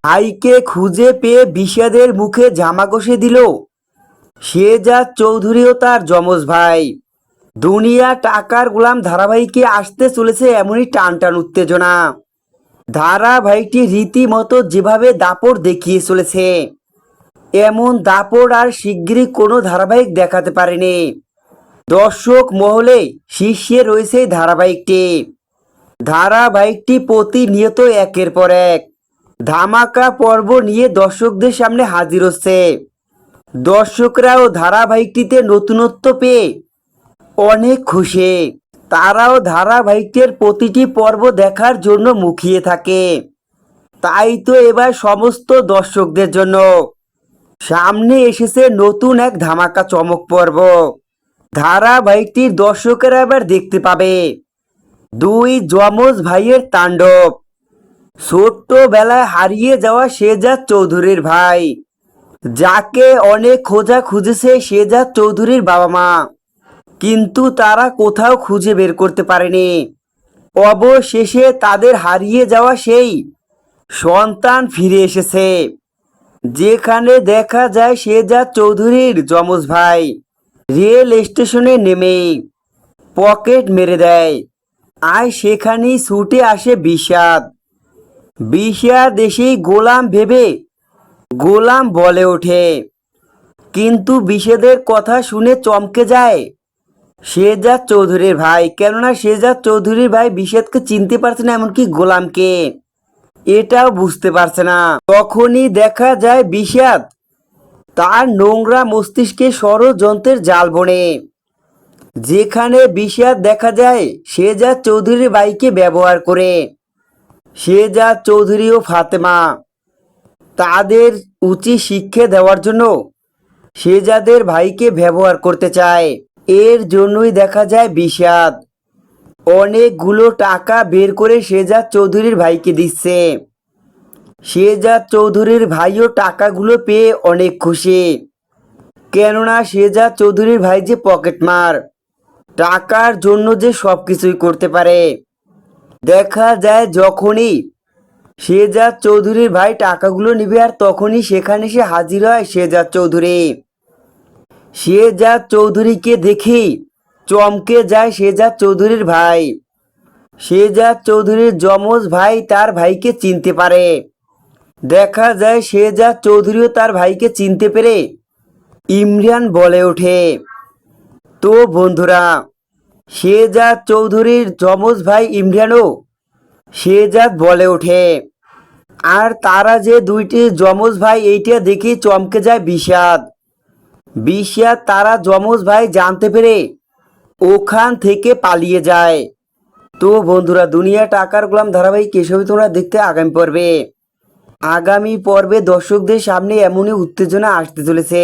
ভাইকে খুঁজে পেয়ে বিষাদের মুখে জামা কষে দিল শেহজাদ চৌধুরী ও তার যমজ ভাই। দুনিয়া টাকার গোলাম ধারাবাহিকে আসতে চলেছে এমনই টান টান উত্তেজনা। ধারাবাহিকটি রীতিমতো যেভাবে দাপট দেখিয়ে চলেছে, এমন দাপট আর শিগগিরই কোনো ধারাবাহিক দেখাতে পারেনি। দর্শক মহলে শীর্ষে রয়েছে এই ধারাবাহিকটি প্রতিনিয়ত একের পর এক ধামাকা পর্ব নিয়ে দর্শকদের সামনে হাজির হচ্ছে। দর্শকরাও ধারাবাহিকটিতে নতুনত্ব পেয়ে অনেক খুশি। তারাও ধারাবাহিকটির প্রতিটি পর্ব দেখার জন্য মুখিয়ে থাকে। তাই তো এবার সমস্ত দর্শকদের জন্য সামনে এসেছে নতুন এক ধামাকা চমক পর্ব। ধারাবাহিকটির দর্শকেরা এবার দেখতে পাবে দুই যমজ ভাইয়ের তাণ্ডব। ছোট্টবেলায় হারিয়ে যাওয়া শেহজাদ চৌধুরীর ভাই, যাকে অনেক খোঁজা খুঁজেছে শেহজাদ চৌধুরীর বাবা মা, কিন্তু তারা কোথাও খুঁজে বের করতে পারেনি। অবশেষে তাদের হারিয়ে যাওয়া সেই সন্তান ফিরে এসেছে, যেখানে দেখা যায় শেহজাদ চৌধুরীর যমজ ভাই রেল স্টেশনে নেমেই পকেট মেরে দেয়। আর সেখানেই ছুটে আসে বিষাদ। বিষাদ এসেই গোলাম ভেবে গোলাম বলে ওঠে, কিন্তু বিষাদের কথা শুনে চমকে যায় শেহজাদ চৌধুরীর ভাই। কেননা শেহজাদ চৌধুরীর ভাই বিষাদকে চিনতে পারছে না, এমনকি গোলামকে এটাও বুঝতে পারছে না। তখনই দেখা যায় বিষাদ তার নোংরা মস্তিষ্কে ষড়যন্ত্রের জাল বনে, যেখানে বিষাদ দেখা যায় শেহজাদ চৌধুরীর ভাইকে ব্যবহার করে শেহজাদ চৌধুরী ও ফাতেমা তাদের উচিত শিক্ষা দেওয়ার জন্য শেহজাদের ভাইকে ব্যবহার করতে চায়। এর জন্যই দেখা যায় বিষাদ অনেকগুলো টাকা বের করে শেহজাদ চৌধুরীর ভাইকে দিচ্ছে। শেহজাদ চৌধুরীর ভাইও টাকাগুলো পেয়ে অনেক খুশি, কেননা শেহজাদ চৌধুরীর ভাই যে পকেটমার, টাকার জন্য যে সব কিছুই করতে পারে। দেখা যায় যখনই শেহজাদ চৌধুরীর ভাই টাকাগুলো নিবে আর তখনই সেখানে সে হাজির হয় শেহজাদ চৌধুরী। শেহজাদ চৌধুরীকে দেখেই চমকে যায় শেহজাদ চৌধুরীর ভাই। শেহজাদ চৌধুরীর যমজ ভাই তার ভাইকে চিনতে পারে। দেখা যায় শেহজাদ চৌধুরীও তার ভাইকে চিনতে পেরে ইমরান বলে ওঠে। তো বন্ধুরা, শেহজাদ চৌধুরীর যমজ ভাই ইমরানও শেহজাদ বলে ওঠে। আর তারা যে দুইটি যমজ ভাই এইটা দেখে চমকে যায় বিষাদ। তারা যমজ ভাই জানতে পেরে ওখান থেকে পালিয়ে যায়। তো বন্ধুরা, দুনিয়া টাকার গোলাম ধারাবাহিক এসবই তোমরা দেখতে আগামী পর্বে দর্শকদের সামনে এমনই উত্তেজনা আসতে চলেছে।